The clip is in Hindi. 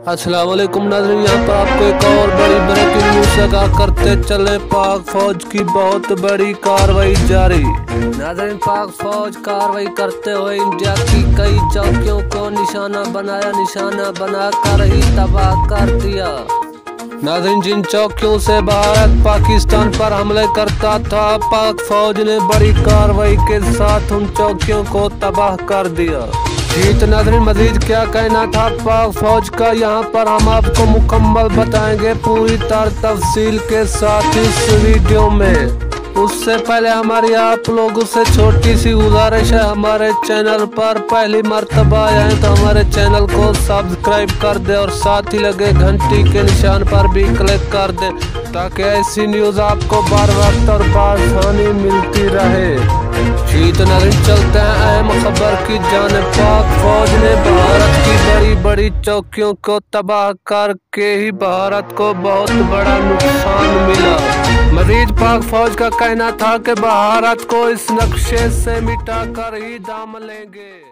अस्सलाम वालेकुम नाज़रीन, यहाँ पर आपको एक और बड़ी ब्रेकिंग न्यूज़ लगा करते चले। पाक फौज की बहुत बड़ी कार्रवाई जारी। नाज़रीन, पाक फौज कार्रवाई करते हुए इंडिया की कई चौकियों को निशाना बनाकर ही तबाह कर दिया। नाज़रीन, जिन चौकियों से भारत पाकिस्तान पर हमले करता था, पाक फौज ने बड़ी कार्रवाई के साथ उन चौकियों को तबाह कर दिया। जी तो नाज़रीन, मजीद क्या कहना था पाक फौज का, यहाँ पर हम आपको मुकम्मल बताएंगे पूरी तफसील के साथ इस वीडियो में। उससे पहले हमारी आप लोगों से छोटी सी गुजारिश है, हमारे चैनल पर पहली मर्तबा आए तो हमारे चैनल को सब्सक्राइब कर दे और साथ ही लगे घंटी के निशान पर भी क्लिक कर दे ताकि ऐसी न्यूज़ आपको बार वक्त और बआसानी मिलती रहे। जी तो नाज़रीन, चलते हैं अहम खबर की जानिब। पाक फौज ने भारत की बड़ी बड़ी चौकियों को तबाह करके ही भारत को बहुत बड़ा नुकसान मिला। मजीद पाक फौज का कहना था कि भारत को इस नक्शे से मिटाकर ही दाम लेंगे।